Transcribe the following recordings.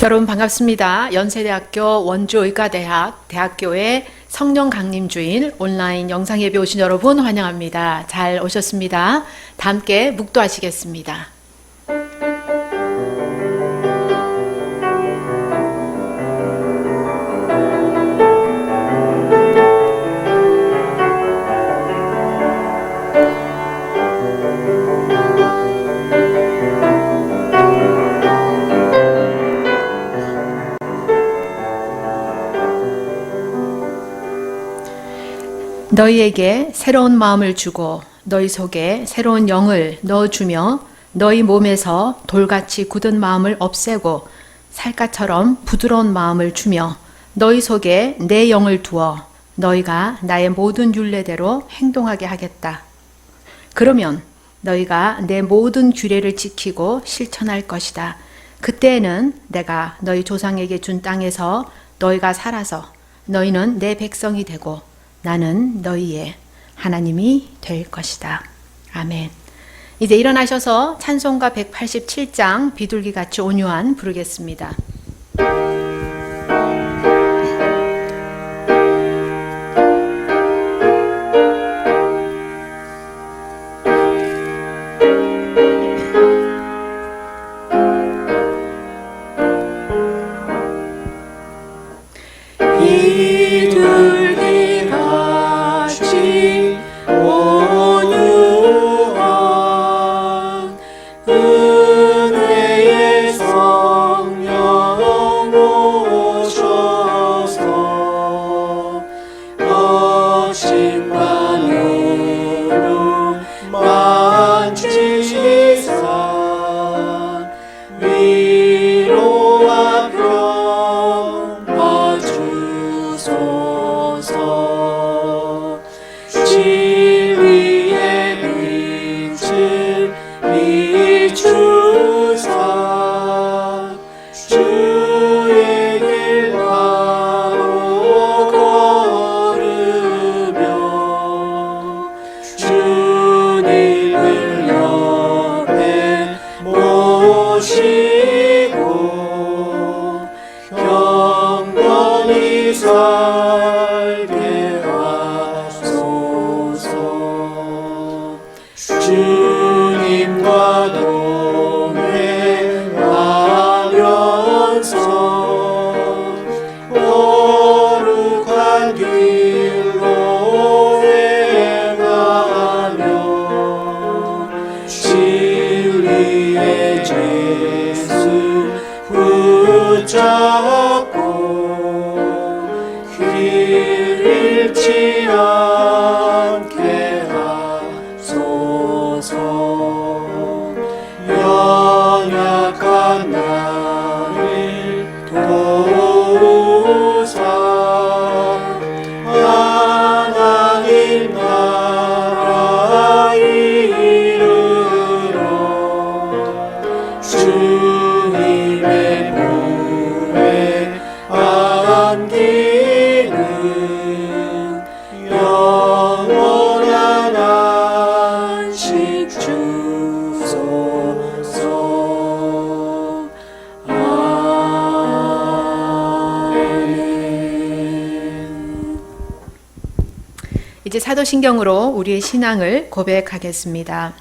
여러분 반갑습니다. 연세대학교 원주의과대학 대학교의 성령 강림 주일 온라인 영상 예배 오신 여러분 환영합니다. 잘 오셨습니다. 다 함께 묵도하시겠습니다. 너희에게 새로운 마음을 주고 너희 속에 새로운 영을 넣어주며 너희 몸에서 돌같이 굳은 마음을 없애고 살갗처럼 부드러운 마음을 주며 너희 속에 내 영을 두어 너희가 나의 모든 율례대로 행동하게 하겠다. 그러면 너희가 내 모든 규례를 지키고 실천할 것이다. 그때에는 내가 너희 조상에게 준 땅에서 너희가 살아서 너희는 내 백성이 되고 나는 너희의 하나님이 될 것이다. 아멘. 이제 일어나셔서 찬송가 187장 비둘기같이 온유한 부르겠습니다. 주님과 동행하면서 거룩한 길로 행하며 진리의 예수 붙잡고 길 잃지 않게 연약한 나를 도우사 하나님 나라 이르러 주님의 품에 안기는 영원한 안식 주소서. 아멘. 이제 사도신경으로 우리의 신앙을 고백하겠습니다.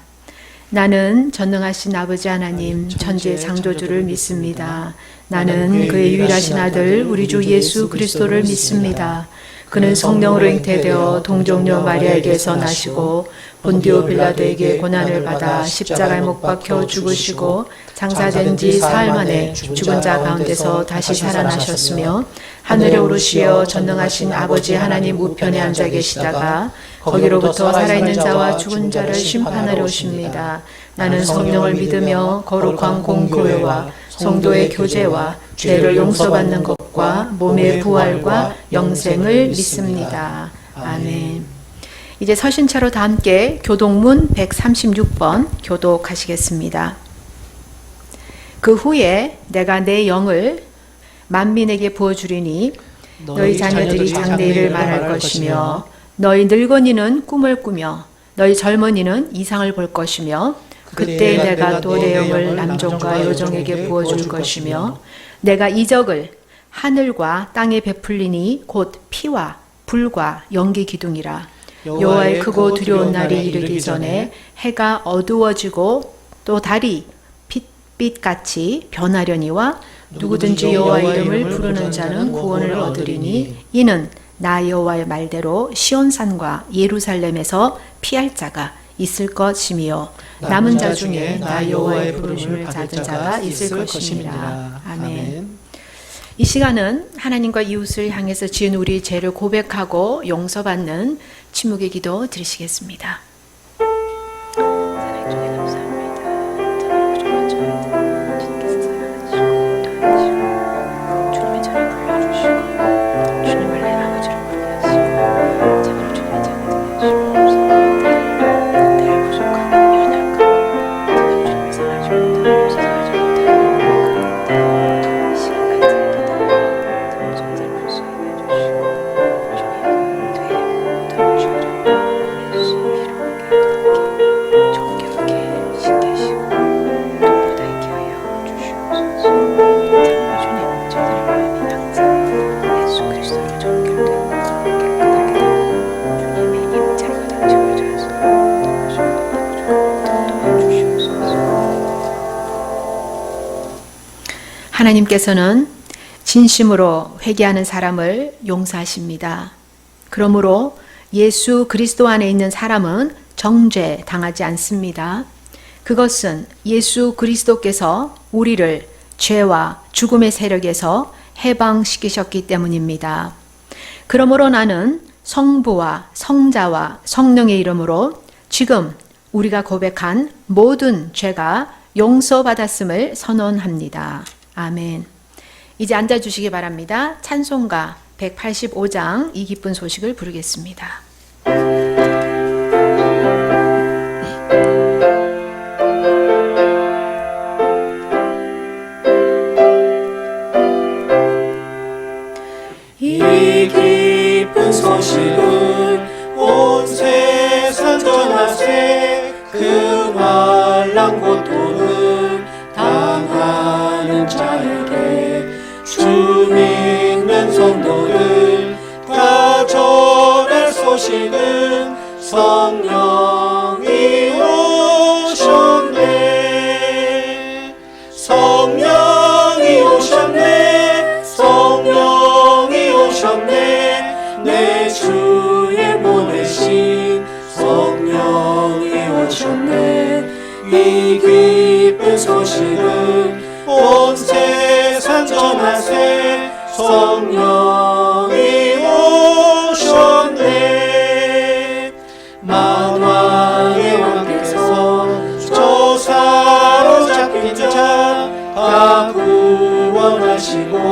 나는 전능하신 아버지 하나님 천지의 창조주를 믿습니다. 나는 그의 유일하신 아들 우리 주 예수 그리스도를 믿습니다. 그는 성령으로 잉태되어 동정녀 마리아에게서 나시고 본디오 빌라도에게 고난을 받아 십자가에 못 박혀 죽으시고 장사된 지 사흘 만에 죽은 자 가운데서 다시 살아나셨으며 하늘에 오르시어 전능하신 아버지 하나님 우편에 앉아 계시다가 거기로부터 살아있는 자와 죽은 자를 심판하려 오십니다. 나는 성령을 믿으며 거룩한 공교회와 성도의 교제와 죄를 용서받는 것과 몸의 부활과 영생을 믿습니다. 아멘. 이제 서신차로 다 함께 교독문 136번 교독하시겠습니다. 그 후에 내가 내 영을 만민에게 부어주리니 너희 자녀들이 장래일을 말할 것이며 너희 늙은이는 꿈을 꾸며 너희 젊은이는 이상을 볼 것이며 그때 내가 또 내 영을 남종과 여종에게 부어줄 것이며 내가 이적을 하늘과 땅에 베풀리니 곧 피와 불과 연기 기둥이라. 여호와의 크고 두려운 날이 이르기 전에 해가 어두워지고 또 달이 빛빛같이 변하려니와 누구든지 여호와 이름을 부르는 자는 구원을 얻으리니 이는 나 여호와의 말대로 시온산과 예루살렘에서 피할 자가 있을 것이며 남은 자 중에 나 여호와의 부르심을 받은 자가 있을 것입니다. 아멘. 이 시간은 하나님과 이웃을 향해서 지은 우리 죄를 고백하고 용서받는 침묵의 기도 드리시겠습니다. 사랑해 주님 감사합니다. 주님의 전을 불러주시고 주님을 내 아버지로 부르게 하시고 참으로 주님의 전을 듣게 하시고 내가 부족하고 연약하고 참으로 주님의 사랑하지 못하고 용서하지 못하고 이 시간 같은 참으로 전을 불쌍히 해주시고 주님 되고 주를 예수 이름으로 정결하게 신기시고 눈보다 있게 하여 주시옵소서. 참으로 주님 저희들의 마음이 항상 예수 그리스도로 정결되고 깨끗하게 되고 주님의 임재가 가득 채워져서 도와주시옵소서. 하나님께서는 진심으로 회개하는 사람을 용서하십니다. 그러므로 예수 그리스도 안에 있는 사람은 정죄 당하지 않습니다. 그것은 예수 그리스도께서 우리를 죄와 죽음의 세력에서 해방시키셨기 때문입니다. 그러므로 나는 성부와 성자와 성령의 이름으로 지금 우리가 고백한 모든 죄가 용서받았음을 선언합니다. 아멘. 이제 앉아주시기 바랍니다. 찬송가 185장 이 기쁜 소식을 부르겠습니다. 이 기쁜 소식을 온 세상 전하세. 그 환난 고통을 당하는 자에게 주 믿는 성도들 다 전할 소식은 성령이 오셨네. 성령이 오셨네. 성령이 오셨네. 내 주의 보내신 성령이 오셨네. 이 기쁜 소식을 온 세상 전하세. 성령이 오셨네. 만왕의 왕께서 저 사로잡힌 자 다 구원하시고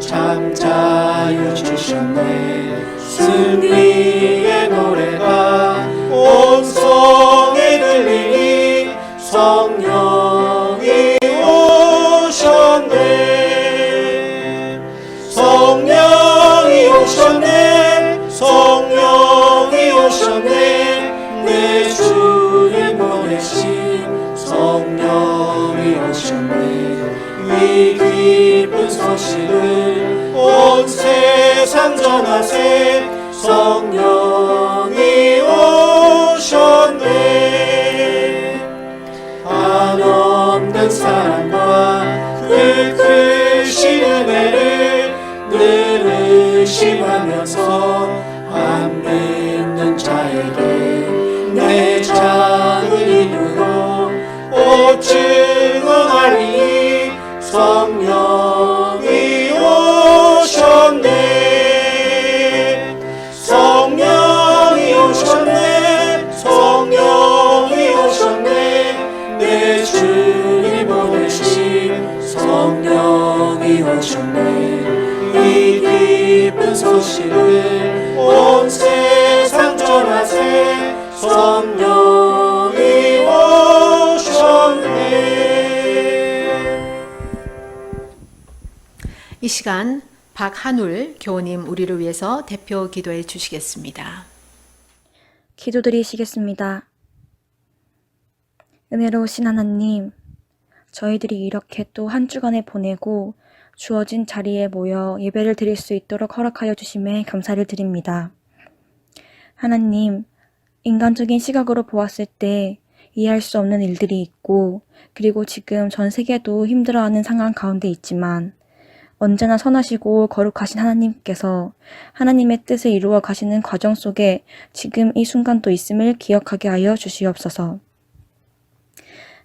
참 자유 주셨네. 승리의 노래가 온 성에 들리니 성령이 오셨네. 성령이 오셨네. 성령이 오셨네. 내 주의 보내신 성령이 오셨네. 이 기쁜 소식을 온 세상 전하세. 성령이 오셨네. 한없는 사랑과 그 크신 은혜를 늘 의심하면서 안 믿는 자에게 내 작은 이름으로 오 증언하리니 성령이 오셨네. 성령이 오셨네. 성령이 오셨네. 내 주님 보내신 성령이 오셨네. 이 기쁜 소식을 온 세상 전하세. 성령이 오셨네. 이 시간 박한울 교우님 우리를 위해서 대표 기도해 주시겠습니다. 기도드리시겠습니다. 은혜로우신 하나님, 저희들이 이렇게 또 한 주간을 보내고 주어진 자리에 모여 예배를 드릴 수 있도록 허락하여 주심에 감사를 드립니다. 하나님, 인간적인 시각으로 보았을 때 이해할 수 없는 일들이 있고, 그리고 지금 전 세계도 힘들어하는 상황 가운데 있지만, 언제나 선하시고 거룩하신 하나님께서 하나님의 뜻을 이루어 가시는 과정 속에 지금 이 순간도 있음을 기억하게 하여 주시옵소서.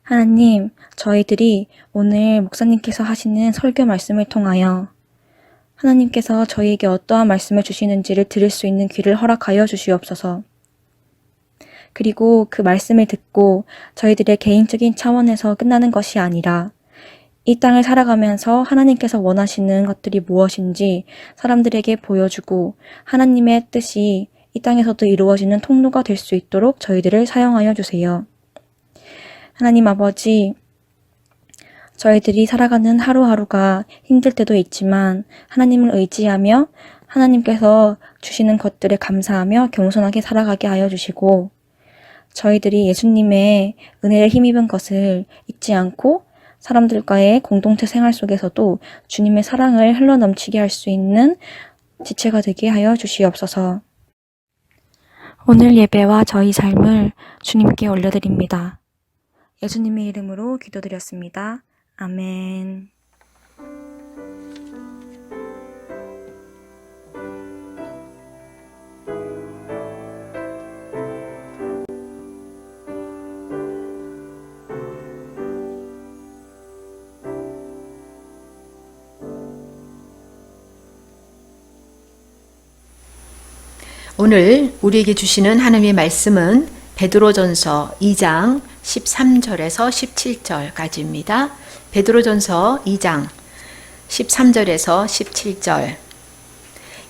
하나님, 저희들이 오늘 목사님께서 하시는 설교 말씀을 통하여 하나님께서 저희에게 어떠한 말씀을 주시는지를 들을 수 있는 귀를 허락하여 주시옵소서. 그리고 그 말씀을 듣고 저희들의 개인적인 차원에서 끝나는 것이 아니라 이 땅을 살아가면서 하나님께서 원하시는 것들이 무엇인지 사람들에게 보여주고 하나님의 뜻이 이 땅에서도 이루어지는 통로가 될 수 있도록 저희들을 사용하여 주세요. 하나님 아버지, 저희들이 살아가는 하루하루가 힘들 때도 있지만 하나님을 의지하며 하나님께서 주시는 것들에 감사하며 겸손하게 살아가게 하여 주시고, 저희들이 예수님의 은혜를 힘입은 것을 잊지 않고 사람들과의 공동체 생활 속에서도 주님의 사랑을 흘러넘치게 할 수 있는 지체가 되게 하여 주시옵소서. 오늘 예배와 저희 삶을 주님께 올려드립니다. 예수님의 이름으로 기도드렸습니다. 아멘. 오늘 우리에게 주시는 하나님의 말씀은 베드로전서 2장 13절에서 17절까지입니다. 베드로전서 2장 13절에서 17절.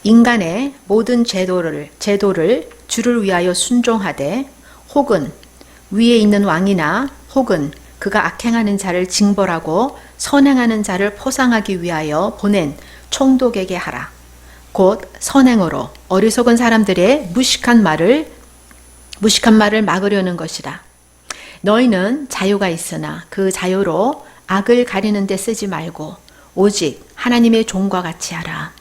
인간의 모든 제도를 주를 위하여 순종하되, 혹은 위에 있는 왕이나 혹은 그가 악행하는 자를 징벌하고 선행하는 자를 포상하기 위하여 보낸 총독에게 하라. 곧 선행으로 어리석은 사람들의 무식한 말을 막으려는 것이라. 너희는 자유가 있으나 그 자유로 악을 가리는 데 쓰지 말고 오직 하나님의 종과 같이 하라.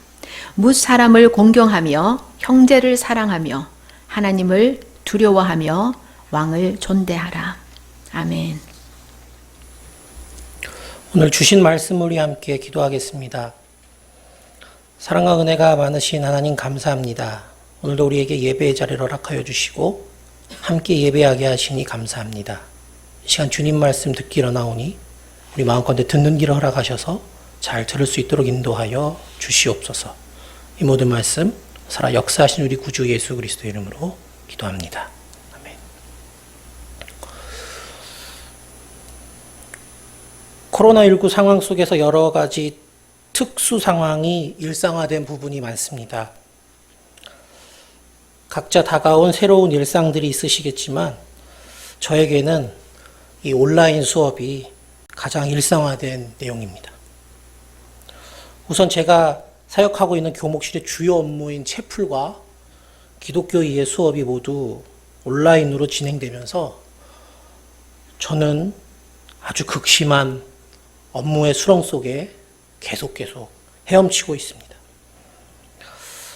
뭇 사람을 공경하며 형제를 사랑하며 하나님을 두려워하며 왕을 존대하라. 아멘. 오늘 주신 말씀 우리 함께 기도하겠습니다. 사랑과 은혜가 많으신 하나님 감사합니다. 오늘도 우리에게 예배의 자리를 허락하여 주시고 함께 예배하게 하시니 감사합니다. 이 시간 주님 말씀 듣기 일어나오니 우리 마음가운데 듣는 길을 허락하셔서 잘 들을 수 있도록 인도하여 주시옵소서. 이 모든 말씀 살아 역사하신 우리 구주 예수 그리스도의 이름으로 기도합니다. 아멘. 코로나19 상황 속에서 여러 가지 특수 상황이 일상화된 부분이 많습니다. 각자 다가온 새로운 일상들이 있으시겠지만 저에게는 이 온라인 수업이 가장 일상화된 내용입니다. 우선 제가 사역하고 있는 교목실의 주요 업무인 채플과 기독교의의 수업이 모두 온라인으로 진행되면서 저는 아주 극심한 업무의 수렁 속에 계속 헤엄치고 있습니다.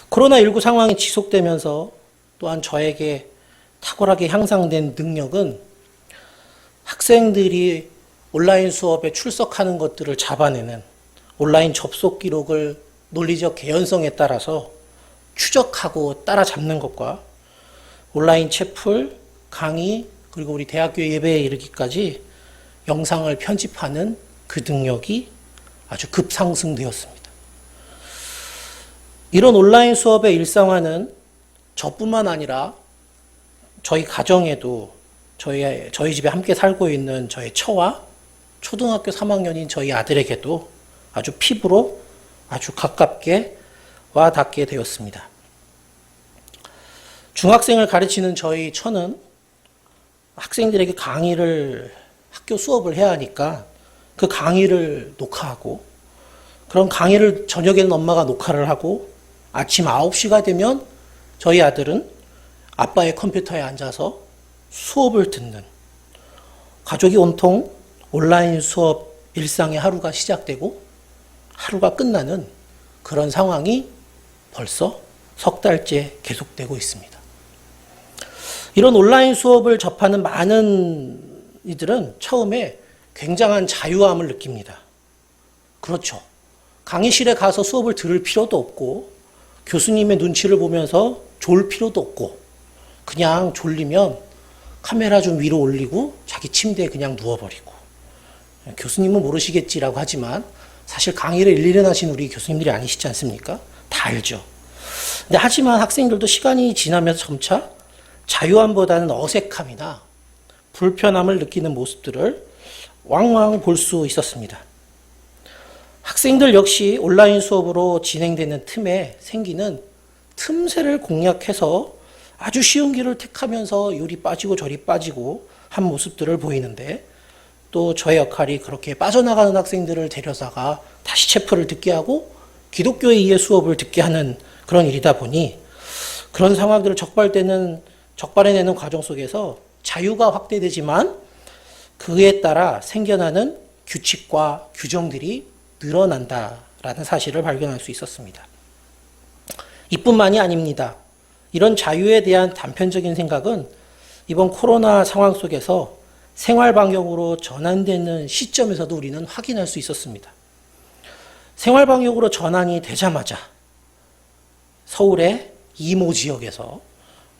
코로나19 상황이 지속되면서 또한 저에게 탁월하게 향상된 능력은 학생들이 온라인 수업에 출석하는 것들을 잡아내는 온라인 접속 기록을 논리적 개연성에 따라서 추적하고 따라잡는 것과 온라인 채플, 강의, 그리고 우리 대학교 예배에 이르기까지 영상을 편집하는 그 능력이 아주 급상승되었습니다. 이런 온라인 수업의 일상화는 저뿐만 아니라 저희 가정에도 저희 집에 함께 살고 있는 저의 처와 초등학교 3학년인 저희 아들에게도 아주 피부로 아주 가깝게 와 닿게 되었습니다. 중학생을 가르치는 저희 처는 학생들에게 학교 수업을 해야 하니까 그 강의를 녹화하고, 그런 강의를 저녁에는 엄마가 녹화를 하고 아침 9시가 되면 저희 아들은 아빠의 컴퓨터에 앉아서 수업을 듣는 가족이 온통 온라인 수업 일상의 하루가 시작되고 하루가 끝나는 그런 상황이 벌써 석 달째 계속되고 있습니다. 이런 온라인 수업을 접하는 많은 이들은 처음에 굉장한 자유함을 느낍니다. 그렇죠. 강의실에 가서 수업을 들을 필요도 없고 교수님의 눈치를 보면서 졸 필요도 없고 그냥 졸리면 카메라 좀 위로 올리고 자기 침대에 그냥 누워버리고 교수님은 모르시겠지라고 하지만 사실 강의를 일일이 하신 우리 교수님들이 아니시지 않습니까? 다 알죠. 근데 하지만 학생들도 시간이 지나면서 점차 자유함보다는 어색함이나 불편함을 느끼는 모습들을 왕왕 볼 수 있었습니다. 학생들 역시 온라인 수업으로 진행되는 틈에 생기는 틈새를 공략해서 아주 쉬운 길을 택하면서 요리 빠지고 저리 빠지고 한 모습들을 보이는데 또 저의 역할이 그렇게 빠져나가는 학생들을 데려다가 다시 체프를 듣게 하고 기독교에 의해 수업을 듣게 하는 그런 일이다 보니 그런 상황들을 적발해내는 과정 속에서 자유가 확대되지만 그에 따라 생겨나는 규칙과 규정들이 늘어난다라는 사실을 발견할 수 있었습니다. 이뿐만이 아닙니다. 이런 자유에 대한 단편적인 생각은 이번 코로나 상황 속에서 생활 방역으로 전환되는 시점에서도 우리는 확인할 수 있었습니다. 생활 방역으로 전환이 되자마자 서울의 이모 지역에서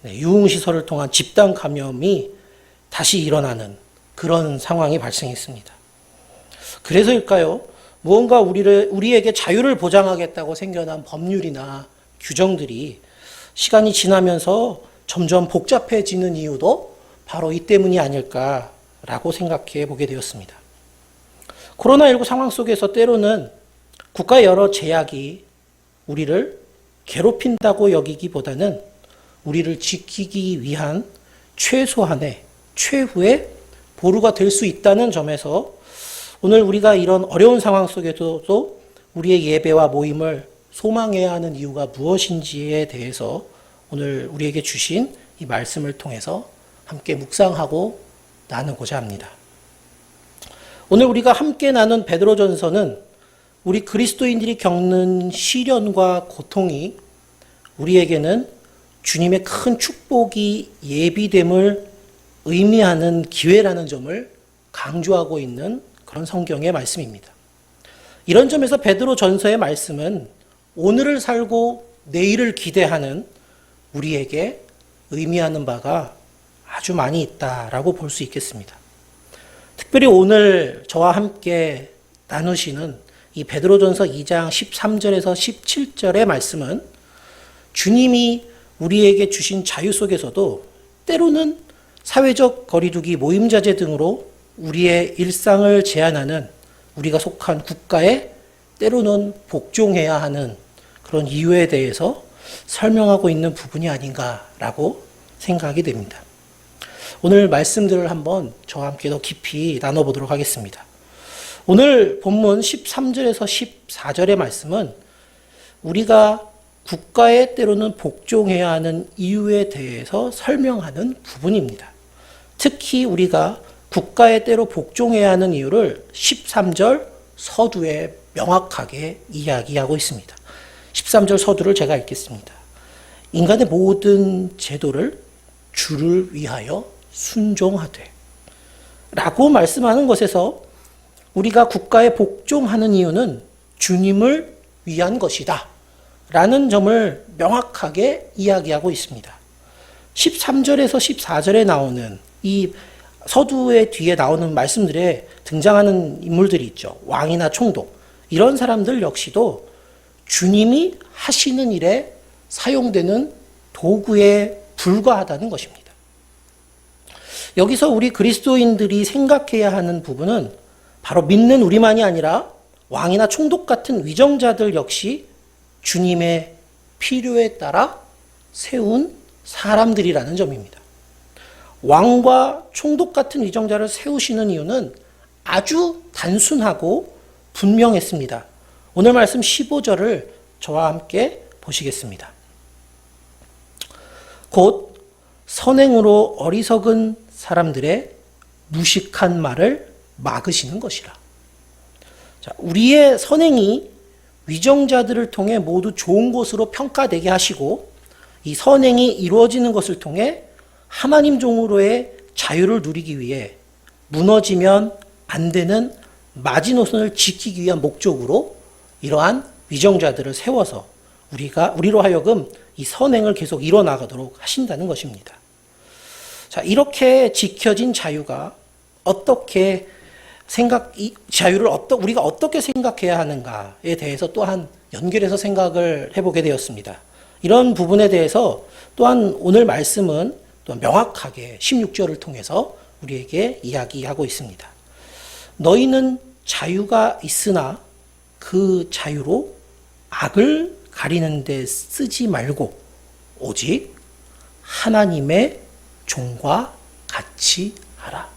유흥시설을 통한 집단 감염이 다시 일어나는 그런 상황이 발생했습니다. 그래서일까요? 무언가 우리에게 자유를 보장하겠다고 생겨난 법률이나 규정들이 시간이 지나면서 점점 복잡해지는 이유도 바로 이 때문이 아닐까라고 생각해 보게 되었습니다. 코로나19 상황 속에서 때로는 국가의 여러 제약이 우리를 괴롭힌다고 여기기보다는 우리를 지키기 위한 최소한의 최후의 보루가 될 수 있다는 점에서 오늘 우리가 이런 어려운 상황 속에서도 우리의 예배와 모임을 소망해야 하는 이유가 무엇인지에 대해서 오늘 우리에게 주신 이 말씀을 통해서 함께 묵상하고 나누고자 합니다. 오늘 우리가 함께 나눈 베드로전서는 우리 그리스도인들이 겪는 시련과 고통이 우리에게는 주님의 큰 축복이 예비됨을 의미하는 기회라는 점을 강조하고 있는 그런 성경의 말씀입니다. 이런 점에서 베드로전서의 말씀은 오늘을 살고 내일을 기대하는 우리에게 의미하는 바가 아주 많이 있다라고 볼 수 있겠습니다. 특별히 오늘 저와 함께 나누시는 이 베드로전서 2장 13절에서 17절의 말씀은 주님이 우리에게 주신 자유 속에서도 때로는 사회적 거리두기, 모임자제 등으로 우리의 일상을 제한하는 우리가 속한 국가에 때로는 복종해야 하는 그런 이유에 대해서 설명하고 있는 부분이 아닌가라고 생각이 됩니다. 오늘 말씀들을 한번 저와 함께 더 깊이 나눠보도록 하겠습니다. 오늘 본문 13절에서 14절의 말씀은 우리가 국가에 때로는 복종해야 하는 이유에 대해서 설명하는 부분입니다. 특히 우리가 국가에 때로 복종해야 하는 이유를 13절 서두에 명확하게 이야기하고 있습니다. 13절 서두를 제가 읽겠습니다. 인간의 모든 제도를 주를 위하여 순종하되 라고 말씀하는 것에서 우리가 국가에 복종하는 이유는 주님을 위한 것이다 라는 점을 명확하게 이야기하고 있습니다. 13절에서 14절에 나오는 이 서두의 뒤에 나오는 말씀들에 등장하는 인물들이 있죠. 왕이나 총독. 이런 사람들 역시도 주님이 하시는 일에 사용되는 도구에 불과하다는 것입니다. 여기서 우리 그리스도인들이 생각해야 하는 부분은 바로 믿는 우리만이 아니라 왕이나 총독 같은 위정자들 역시 주님의 필요에 따라 세운 사람들이라는 점입니다. 왕과 총독 같은 위정자를 세우시는 이유는 아주 단순하고 분명했습니다. 오늘 말씀 15절을 저와 함께 보시겠습니다. 곧 선행으로 어리석은 사람들의 무식한 말을 막으시는 것이라. 자, 우리의 선행이 위정자들을 통해 모두 좋은 것으로 평가되게 하시고 이 선행이 이루어지는 것을 통해 하나님 종으로의 자유를 누리기 위해 무너지면 안 되는 마지노선을 지키기 위한 목적으로 이러한 위정자들을 세워서 우리로 하여금 이 선행을 계속 이뤄나가도록 하신다는 것입니다. 자, 이렇게 지켜진 자유가 어떻게 자유를 우리가 어떻게 생각해야 하는가에 대해서 또한 연결해서 생각을 해보게 되었습니다. 이런 부분에 대해서 또한 오늘 말씀은 또 명확하게 16절을 통해서 우리에게 이야기하고 있습니다. 너희는 자유가 있으나 그 자유로 악을 가리는 데 쓰지 말고 오직 하나님의 종과 같이 하라.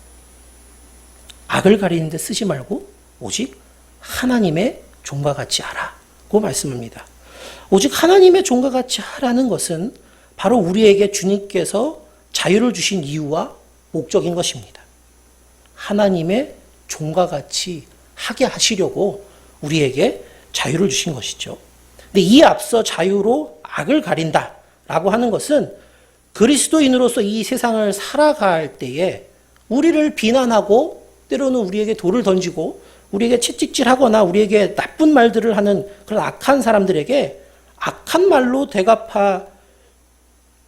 악을 가리는 데 쓰지 말고 오직 하나님의 종과 같이 하라고 말씀합니다. 오직 하나님의 종과 같이 하라는 것은 바로 우리에게 주님께서 자유를 주신 이유와 목적인 것입니다. 하나님의 종과 같이 하게 하시려고 우리에게 자유를 주신 것이죠. 근데 이 앞서 자유로 악을 가린다라고 하는 것은 그리스도인으로서 이 세상을 살아갈 때에 우리를 비난하고 때로는 우리에게 돌을 던지고 우리에게 채찍질하거나 우리에게 나쁜 말들을 하는 그런 악한 사람들에게 악한 말로 대갚아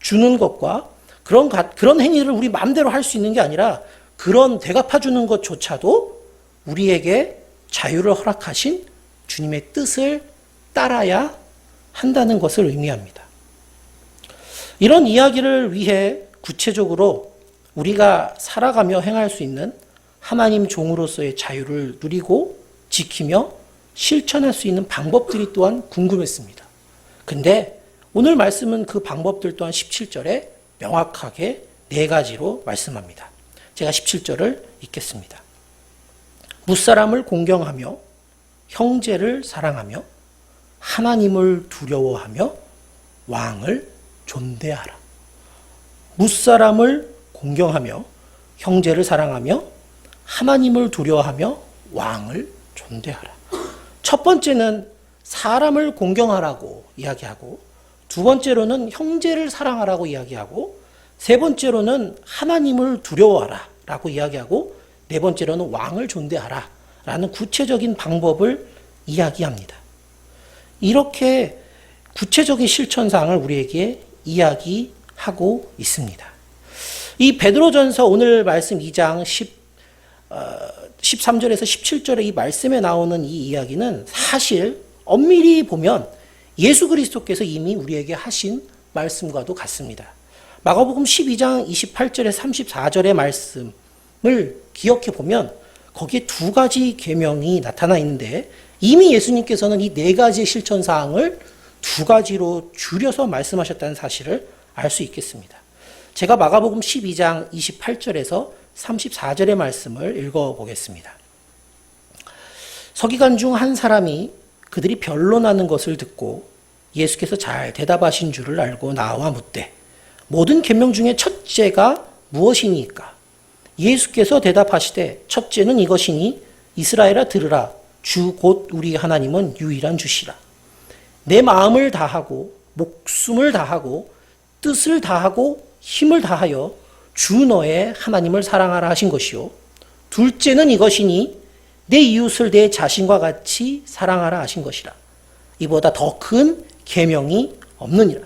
주는 것과 그런 행위를 우리 마음대로 할 수 있는 게 아니라 그런 대갚아 주는 것조차도 우리에게 자유를 허락하신 주님의 뜻을 따라야 한다는 것을 의미합니다. 이런 이야기를 위해 구체적으로 우리가 살아가며 행할 수 있는 하나님 종으로서의 자유를 누리고 지키며 실천할 수 있는 방법들이 또한 궁금했습니다. 근데 오늘 말씀은 그 방법들 또한 17절에 명확하게 4가지로 말씀합니다. 제가 17절을 읽겠습니다. 무사람을 공경하며 형제를 사랑하며 하나님을 두려워하며 왕을 존대하라. 무사람을 공경하며 형제를 사랑하며 하나님을 두려워하며 왕을 존대하라. 첫 번째는 사람을 공경하라고 이야기하고, 두 번째로는 형제를 사랑하라고 이야기하고, 세 번째로는 하나님을 두려워하라 라고 이야기하고, 네 번째로는 왕을 존대하라 라는 구체적인 방법을 이야기합니다. 이렇게 구체적인 실천사항을 우리에게 이야기하고 있습니다. 이 베드로전서 오늘 말씀 2장 13절에서 17절의 이 말씀에 나오는 이 이야기는 사실 엄밀히 보면 예수 그리스도께서 이미 우리에게 하신 말씀과도 같습니다. 마가복음 12장 28절에서 34절의 말씀을 기억해 보면 거기에 2가지 계명이 나타나 있는데 이미 예수님께서는 이 4가지의 실천사항을 2가지로 줄여서 말씀하셨다는 사실을 알 수 있겠습니다. 제가 마가복음 12장 28절에서 34절의 말씀을 읽어보겠습니다. 서기관 중 한 사람이 그들이 변론하는 것을 듣고 예수께서 잘 대답하신 줄을 알고 나와 묻되 모든 계명 중에 첫째가 무엇이니까? 예수께서 대답하시되 첫째는 이것이니 이스라엘아 들으라 주 곧 우리 하나님은 유일한 주시라. 내 마음을 다하고 목숨을 다하고 뜻을 다하고 힘을 다하여 주 너의 하나님을 사랑하라 하신 것이요. 둘째는 이것이니 내 이웃을 내 자신과 같이 사랑하라 하신 것이라. 이보다 더 큰 계명이 없느니라.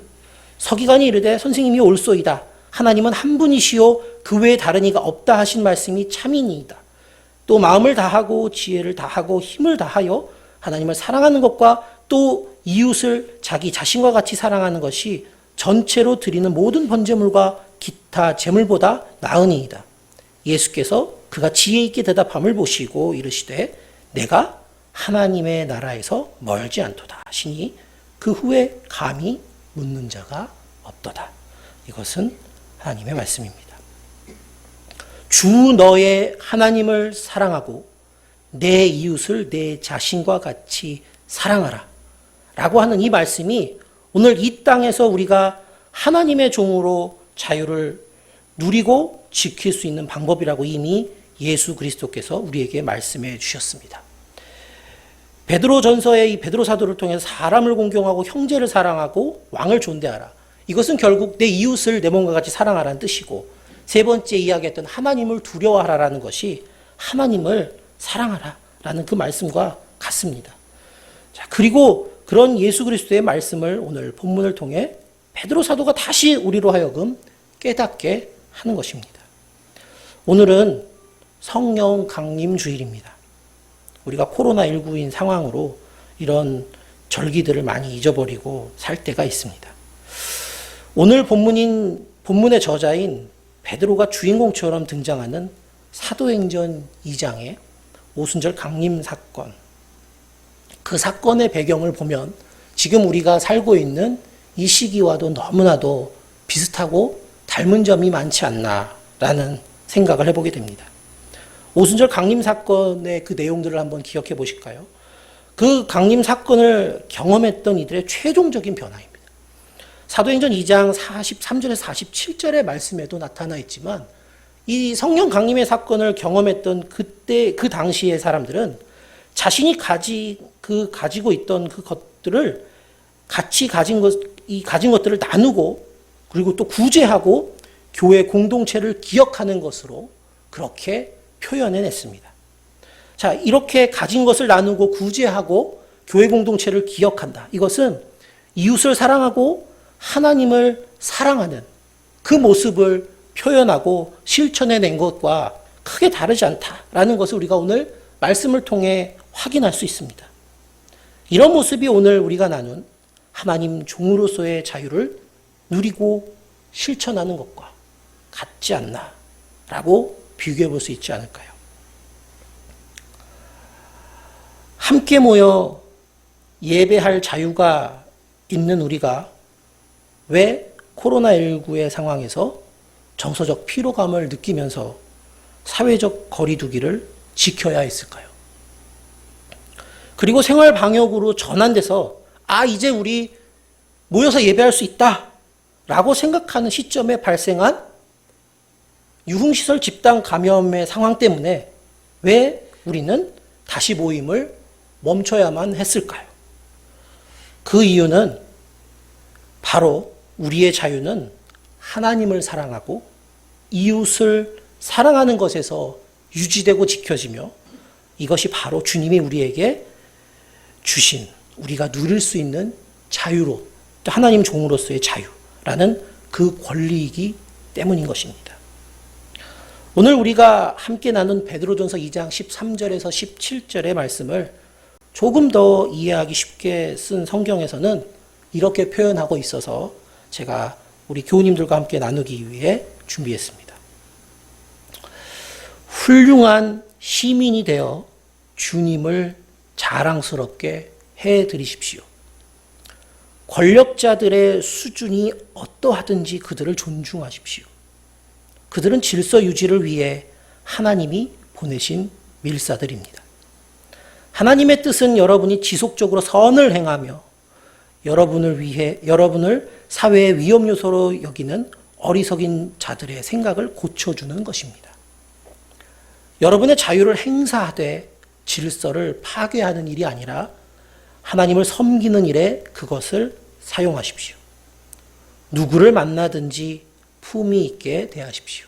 서기관이 이르되 선생님이 옳소이다. 하나님은 한 분이시요 그 외에 다른 이가 없다 하신 말씀이 참이니이다. 또 마음을 다하고 지혜를 다하고 힘을 다하여 하나님을 사랑하는 것과 또 이웃을 자기 자신과 같이 사랑하는 것이 전체로 드리는 모든 번제물과 기타 제물보다 나으니이다. 예수께서 그가 지혜 있게 대답함을 보시고 이르시되 내가 하나님의 나라에서 멀지 않도다 하시니 그 후에 감히 묻는 자가 없도다. 이것은 하나님의 말씀입니다. 주 너의 하나님을 사랑하고 내 이웃을 내 자신과 같이 사랑하라 라고 하는 이 말씀이 오늘 이 땅에서 우리가 하나님의 종으로 자유를 누리고 지킬 수 있는 방법이라고 이미 예수 그리스도께서 우리에게 말씀해 주셨습니다. 베드로전서의 이 베드로 사도를 통해서 사람을 공경하고 형제를 사랑하고 왕을 존대하라. 이것은 결국 내 이웃을 내 몸과 같이 사랑하라는 뜻이고, 세 번째 이야기했던 하나님을 두려워하라라는 것이 하나님을 사랑하라라는 그 말씀과 같습니다. 자, 그리고 그런 예수 그리스도의 말씀을 오늘 본문을 통해 베드로 사도가 다시 우리로 하여금 깨닫게 하는 것입니다. 오늘은 성령 강림 주일입니다. 우리가 코로나19인 상황으로 이런 절기들을 많이 잊어버리고 살 때가 있습니다. 오늘 본문의 저자인 베드로가 주인공처럼 등장하는 사도행전 2장의 오순절 강림 사건, 그 사건의 배경을 보면 지금 우리가 살고 있는 이 시기와도 너무나도 비슷하고 닮은 점이 많지 않나라는 생각을 해보게 됩니다. 오순절 강림 사건의 그 내용들을 한번 기억해 보실까요? 그 강림 사건을 경험했던 이들의 최종적인 변화입니다. 사도행전 2장 43절에서 47절의 말씀에도 나타나 있지만, 이 성령 강림의 사건을 경험했던 그때 그 당시의 사람들은 자신이 가지고 있던 그 것들을 같이 가진 것들을 나누고, 그리고 또 구제하고 교회 공동체를 기억하는 것으로 그렇게 표현해냈습니다. 자, 이렇게 가진 것을 나누고 구제하고 교회 공동체를 기억한다. 이것은 이웃을 사랑하고 하나님을 사랑하는 그 모습을 표현하고 실천해낸 것과 크게 다르지 않다라는 것을 우리가 오늘 말씀을 통해 확인할 수 있습니다. 이런 모습이 오늘 우리가 나눈 하나님 종으로서의 자유를 누리고 실천하는 것과 같지 않나라고 비교해 볼 수 있지 않을까요? 함께 모여 예배할 자유가 있는 우리가 왜 코로나19의 상황에서 정서적 피로감을 느끼면서 사회적 거리두기를 지켜야 했을까요? 그리고 생활 방역으로 전환돼서 이제 우리 모여서 예배할 수 있다 라고 생각하는 시점에 발생한 유흥시설 집단 감염의 상황 때문에 왜 우리는 다시 모임을 멈춰야만 했을까요? 그 이유는 바로 우리의 자유는 하나님을 사랑하고 이웃을 사랑하는 것에서 유지되고 지켜지며, 이것이 바로 주님이 우리에게 주신 우리가 누릴 수 있는 자유로, 또 하나님 종으로서의 자유라는 그 권리이기 때문인 것입니다. 오늘 우리가 함께 나눈 베드로전서 2장 13절에서 17절의 말씀을 조금 더 이해하기 쉽게 쓴 성경에서는 이렇게 표현하고 있어서 제가 우리 교우님들과 함께 나누기 위해 준비했습니다. 훌륭한 시민이 되어 주님을 자랑스럽게 해드리십시오. 권력자들의 수준이 어떠하든지 그들을 존중하십시오. 그들은 질서 유지를 위해 하나님이 보내신 밀사들입니다. 하나님의 뜻은 여러분이 지속적으로 선을 행하며 여러분을 사회의 위험 요소로 여기는 어리석인 자들의 생각을 고쳐주는 것입니다. 여러분의 자유를 행사하되 질서를 파괴하는 일이 아니라 하나님을 섬기는 일에 그것을 사용하십시오. 누구를 만나든지 품위 있게 대하십시오.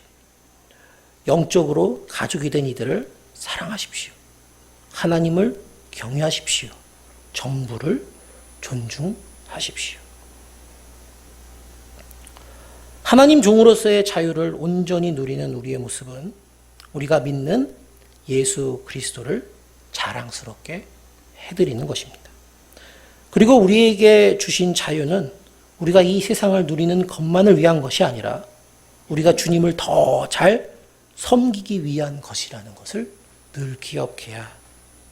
영적으로 가족이 된 이들을 사랑하십시오. 하나님을 경외하십시오. 정부를 존중하십시오. 하나님 종으로서의 자유를 온전히 누리는 우리의 모습은 우리가 믿는 예수 그리스도를 자랑스럽게 해드리는 것입니다. 그리고 우리에게 주신 자유는 우리가 이 세상을 누리는 것만을 위한 것이 아니라 우리가 주님을 더 잘 섬기기 위한 것이라는 것을 늘 기억해야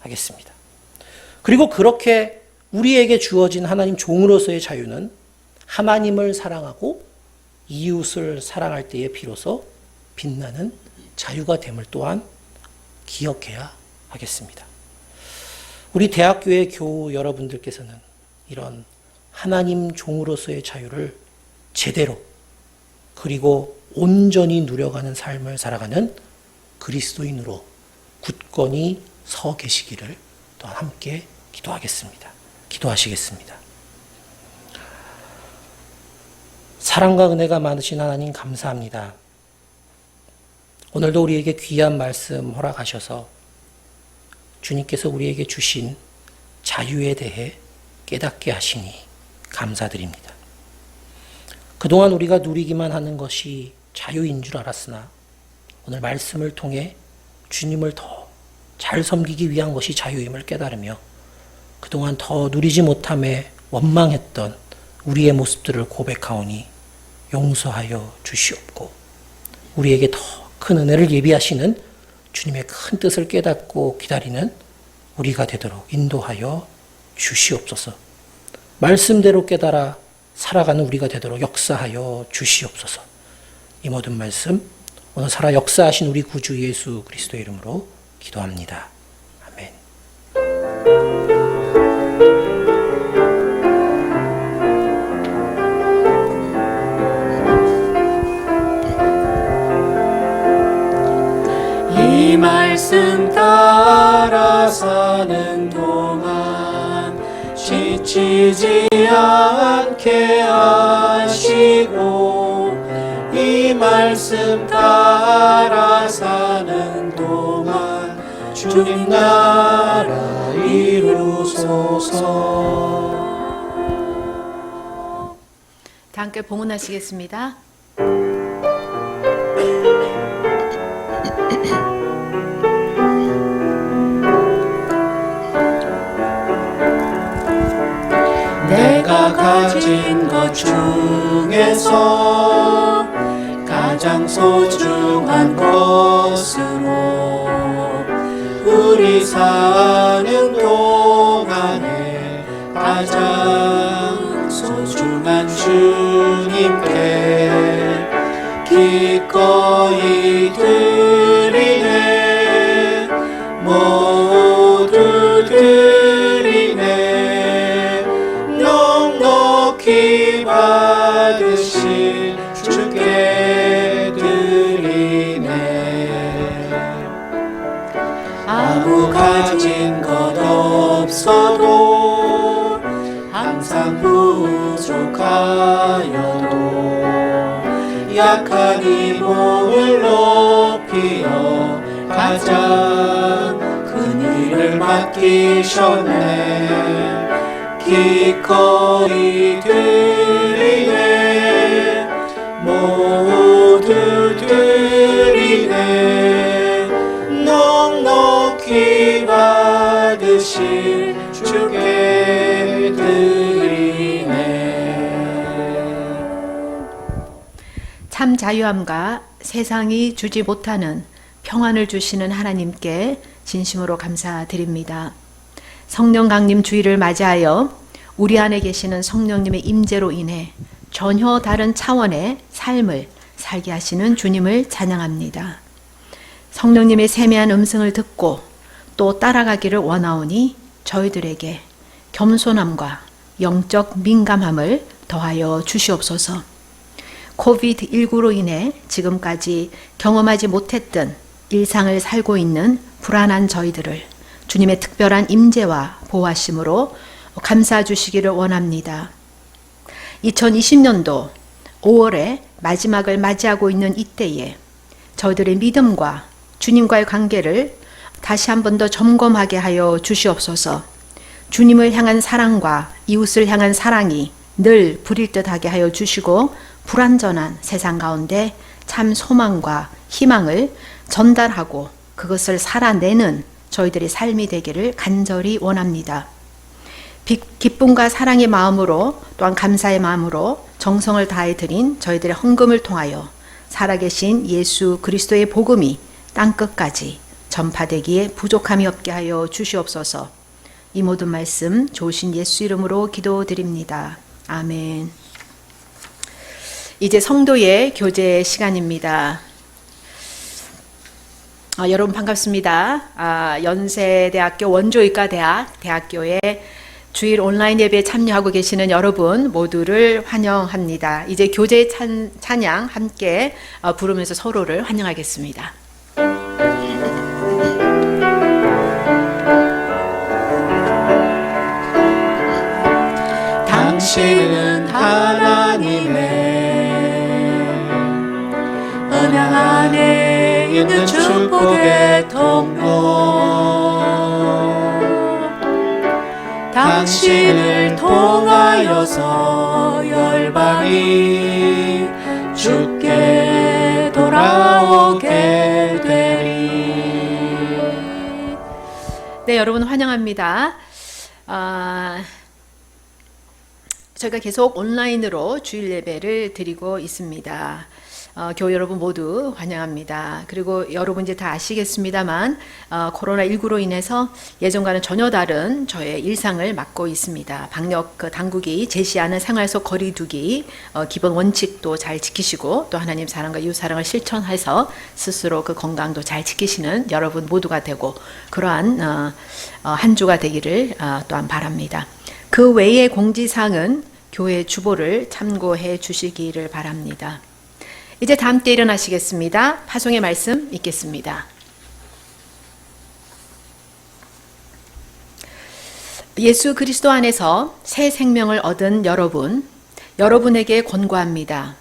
하겠습니다. 그리고 그렇게 우리에게 주어진 하나님 종으로서의 자유는 하나님을 사랑하고 이웃을 사랑할 때에 비로소 빛나는 자유가 됨을 또한 기억해야 하겠습니다. 우리 대학교의 교우 여러분들께서는 이런 하나님 종으로서의 자유를 제대로 그리고 온전히 누려가는 삶을 살아가는 그리스도인으로 굳건히 서 계시기를 또한 함께 기도하겠습니다. 기도하시겠습니다. 사랑과 은혜가 많으신 하나님 감사합니다. 오늘도 우리에게 귀한 말씀 허락하셔서 주님께서 우리에게 주신 자유에 대해 깨닫게 하시니 감사드립니다. 그동안 우리가 누리기만 하는 것이 자유인 줄 알았으나 오늘 말씀을 통해 주님을 더 잘 섬기기 위한 것이 자유임을 깨달으며 그동안 더 누리지 못함에 원망했던 우리의 모습들을 고백하오니 용서하여 주시옵고 우리에게 더 큰 은혜를 예비하시는 주님의 큰 뜻을 깨닫고 기다리는 우리가 되도록 인도하여 주시옵소서. 말씀대로 깨달아 살아가는 우리가 되도록 역사하여 주시옵소서. 이 모든 말씀 오늘 살아 역사하신 우리 구주 예수 그리스도의 이름으로 기도합니다. 아멘. 이 말씀 따라 사는 동안 지치지 않게 하시고 이 말씀 따라 사는 동안 주님 나라 이루소서. 다 함께 봉헌하시겠습니다. 내가 가진 것 중에서 가장 소중한 것으로 우리 사는 동안에 가장 소중한 주님께 기꺼이 드리네 모두 드리네 넉넉히 받으신 주께 드리네 아무 가진 것 없어도 항상 부족하여도 약한 이 몸을 높이어 가장 큰 일을 맡기셨네 기꺼이 드리네 모두 드리네 넉넉히 받으실 주께 드리네. 참 자유함과 세상이 주지 못하는 평안을 주시는 하나님께 진심으로 감사드립니다. 성령 강림 주일을 맞이하여 우리 안에 계시는 성령님의 임재로 인해 전혀 다른 차원의 삶을 살게 하시는 주님을 찬양합니다. 성령님의 세미한 음성을 듣고 또 따라가기를 원하오니 저희들에게 겸손함과 영적 민감함을 더하여 주시옵소서. 코비드19로 인해 지금까지 경험하지 못했던 일상을 살고 있는 불안한 저희들을 주님의 특별한 임재와 보호하심으로 감싸 주시기를 원합니다. 2020년도 5월에 마지막을 맞이하고 있는 이때에 저희들의 믿음과 주님과의 관계를 다시 한 번 더 점검하게 하여 주시옵소서. 주님을 향한 사랑과 이웃을 향한 사랑이 늘 불일 듯하게 하여 주시고 불완전한 세상 가운데 참 소망과 희망을 전달하고 그것을 살아내는 저희들의 삶이 되기를 간절히 원합니다. 기쁨과 사랑의 마음으로 또한 감사의 마음으로 정성을 다해 드린 저희들의 헌금을 통하여 살아계신 예수 그리스도의 복음이 땅끝까지 전파되기에 부족함이 없게 하여 주시옵소서. 이 모든 말씀 좋으신 예수 이름으로 기도드립니다. 아멘. 이제 성도의 교제 시간입니다. 여러분 반갑습니다. 연세대학교 원조의과대학교의 주일 온라인 예배에 참여하고 계시는 여러분 모두를 환영합니다. 이제 교제 찬양 함께 부르면서 서로를 환영하겠습니다. 당신은 하나님의 언약 안에 있는 축복의 통로, 당신을 통하여서 열방이 주께 돌아오게 되리. 네, 여러분 환영합니다. 저희가 계속 온라인으로 주일 예배를 드리고 있습니다. 교회 여러분 모두 환영합니다. 그리고 여러분 이제 다 아시겠습니다만 코로나19로 인해서 예전과는 전혀 다른 저의 일상을 맞고 있습니다. 방역 당국이 제시하는 생활 속 거리 두기 기본 원칙도 잘 지키시고 또 하나님 사랑과 이웃 사랑을 실천해서 스스로 그 건강도 잘 지키시는 여러분 모두가 되고 그러한 한 주가 되기를 또한 바랍니다. 그 외의 공지사항은 교회 주보를 참고해 주시기를 바랍니다. 이제 다 함께 일어나시겠습니다. 파송의 말씀 읽겠습니다. 예수 그리스도 안에서 새 생명을 얻은 여러분에게 권고합니다.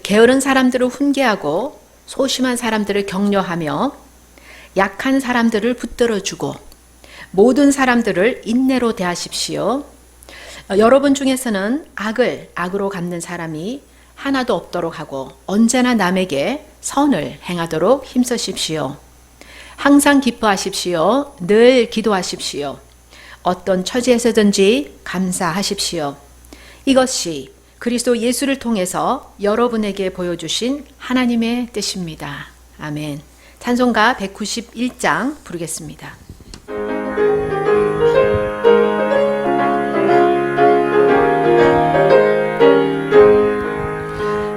게으른 사람들을 훈계하고 소심한 사람들을 격려하며 약한 사람들을 붙들어주고 모든 사람들을 인내로 대하십시오. 여러분 중에서는 악을 악으로 갚는 사람이 하나도 없도록 하고 언제나 남에게 선을 행하도록 힘쓰십시오. 항상 기뻐하십시오. 늘 기도하십시오. 어떤 처지에서든지 감사하십시오. 이것이 그리스도 예수를 통해서 여러분에게 보여주신 하나님의 뜻입니다. 아멘. 찬송가 191장 부르겠습니다.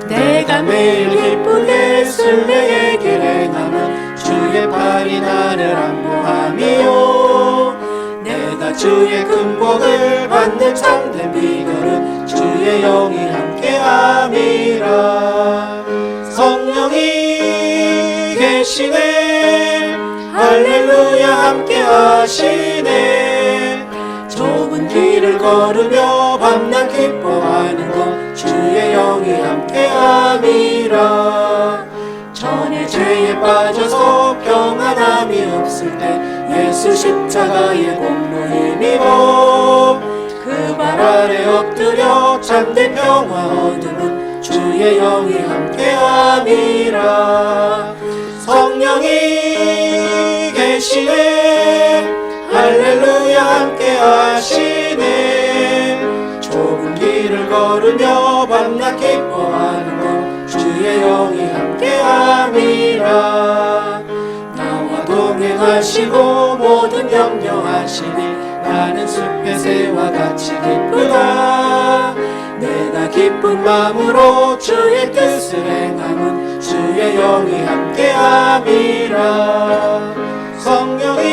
내가 매일 기쁘게 순례의 길 행함은 주의 팔이 나를 안보함이요, 내가 주의 큰 복을 받는 참된 비결은 주의 영이 함께함이라. 성령이 계시네, 할렐루야 함께하시네. 좁은 길을 걸으며 밤낮 기뻐하는 것 주의 영이 함께함이라. 전에 죄에 빠져서 평안함이 없을 때 예수 십자가의 공로 힘입어 그 발 아래 엎드려 참된 평화 얻음은 주의 영이 함께함이라. 성령이 계시네, 할렐루야 함께하시네. 좁은 길을 걸으며 밤낮 기뻐하는 것 주의 영이 함께함이라. 나와 동행하시고 모든 염려하시니 나는 숲의 새와 같이 기쁘다. 내가 기쁜 마음으로 주의 뜻을 행함은 주의 영이 함께함이라. 성령이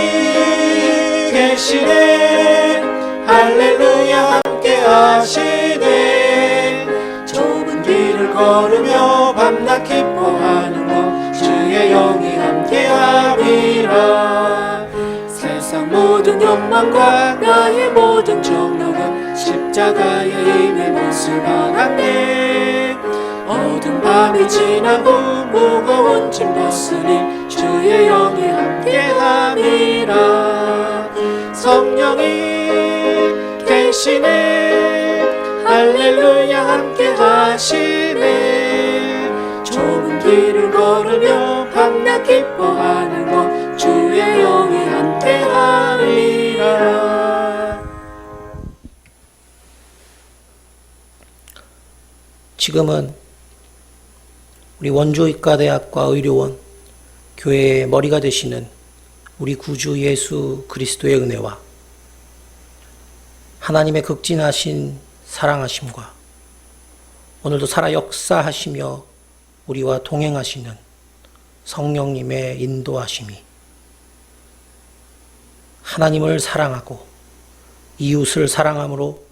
계시네, 할렐루야 함께하시네. 좁은 길을 걸으며 밤낮 기뻐하는 것 주의 영이 함께함이라. 세상 모든 욕망과 나의 모든 정욕은 십자가의 힘의 못을 박았네. 어두운 밤이 지나고 무거운 짐 벗으니 주의 영이 함께함이라. 성령이 계시네, 할렐루야 함께하시네. 좁은 길을 걸으며 밤낮 기뻐하는 것 주의 영이 함께하리라. 지금은 우리 원주의과대학과 의료원 교회의 머리가 되시는 우리 구주 예수 그리스도의 은혜와 하나님의 극진하신 사랑하심과 오늘도 살아 역사하시며 우리와 동행하시는 성령님의 인도하심이 하나님을 사랑하고 이웃을 사랑함으로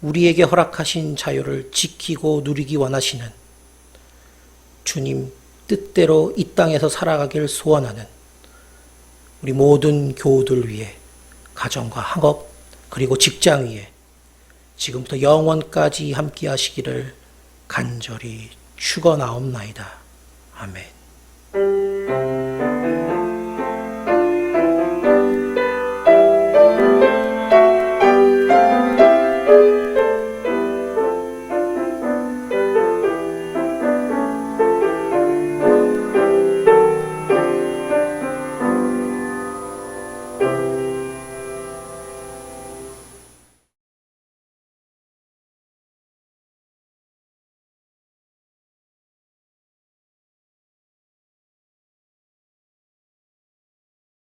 우리에게 허락하신 자유를 지키고 누리기 원하시는 주님 뜻대로 이 땅에서 살아가길 소원하는 우리 모든 교우들 위해 가정과 학업 그리고 직장 위에 지금부터 영원까지 함께 하시기를 간절히 축원하옵나이다. 아멘.